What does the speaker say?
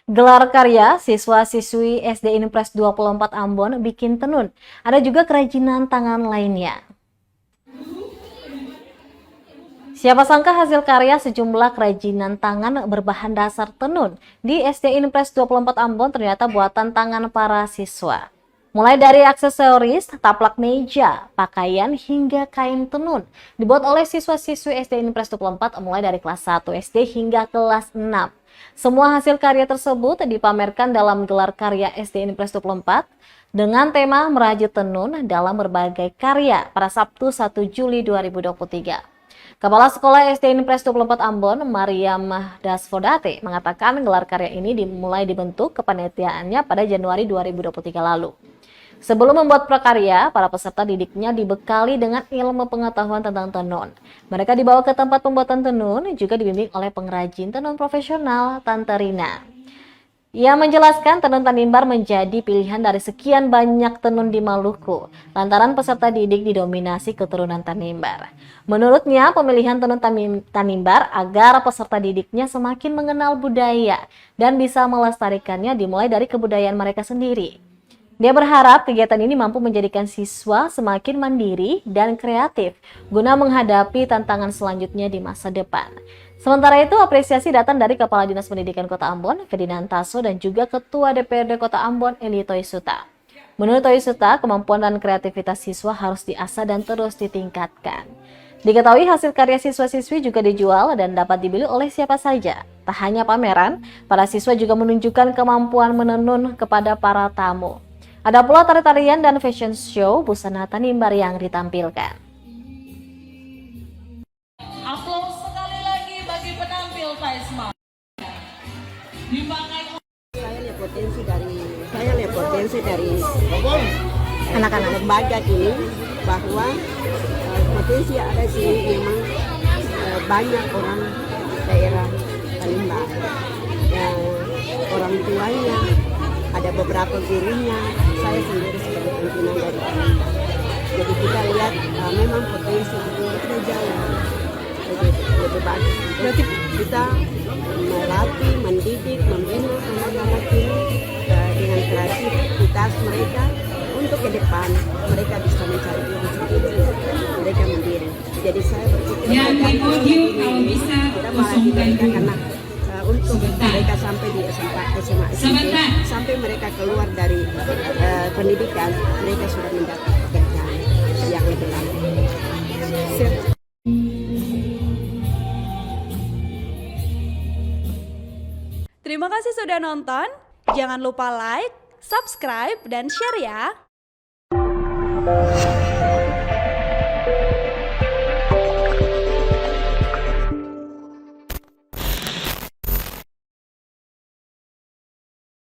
Gelar karya siswa-siswi SD Impres 24 Ambon bikin tenun. Ada juga kerajinan tangan lainnya. Siapa sangka hasil karya sejumlah kerajinan tangan berbahan dasar tenun di SD Impres 24 Ambon ternyata buatan tangan para siswa. Mulai dari aksesoris, taplak meja, pakaian hingga kain tenun dibuat oleh siswa-siswi SD Impres 24 mulai dari kelas 1 SD hingga kelas 6. Semua hasil karya tersebut dipamerkan dalam gelar karya SD Impres 24 dengan tema merajut tenun dalam berbagai karya pada Sabtu 1 Juli 2023. Kepala Sekolah SD Impres 24 Ambon, Mariam Dasfodate, mengatakan gelar karya ini dimulai dibentuk kepanitiaannya pada Januari 2023 lalu. Sebelum membuat prakarya, para peserta didiknya dibekali dengan ilmu pengetahuan tentang tenun. Mereka dibawa ke tempat pembuatan tenun, juga dibimbing oleh pengrajin tenun profesional, Tante Rina. Ia menjelaskan tenun Tanimbar menjadi pilihan dari sekian banyak tenun di Maluku, lantaran peserta didik didominasi keturunan Tanimbar. Menurutnya, pemilihan tenun Tanimbar agar peserta didiknya semakin mengenal budaya dan bisa melestarikannya dimulai dari kebudayaan mereka sendiri. Dia berharap kegiatan ini mampu menjadikan siswa semakin mandiri dan kreatif guna menghadapi tantangan selanjutnya di masa depan. Sementara itu, apresiasi datang dari Kepala Dinas Pendidikan Kota Ambon, Ferdinand Taso, dan juga Ketua DPRD Kota Ambon, Eli Toisuta. Menurut Toisuta, kemampuan dan kreativitas siswa harus diasah dan terus ditingkatkan. Diketahui hasil karya siswa-siswi juga dijual dan dapat dibeli oleh siapa saja. Tak hanya pameran, para siswa juga menunjukkan kemampuan menenun kepada para tamu. Ada pula tari-tarian dan fashion show busana Tanimbar yang ditampilkan. Aplaus sekali lagi bagi penampil Pak Isma. Saya lihat potensi dari anak-anak lembaga ini bahwa potensi ada sih memang banyak orang daerah Tanimbar yang orang tuanya ada beberapa gurunya, saya sendiri sebagai pimpinan dari Tanimbar. Jadi kita lihat memang potensi itu kita jauh lebih bagus. Berarti kita melatih, mendidik, membina anak-anak ini dengan kreativitas mereka untuk ke depan mereka bisa mencari diri sendiri, mereka mandiri. Jadi saya berpikir kita malah diberikan anak untuk mereka sampai di SMA, SMP, sampai mereka keluar dari pendidikan, mereka sudah mendapat pekerjaan yang lebih layak. Terima kasih sudah nonton. Jangan lupa like, subscribe, dan share ya.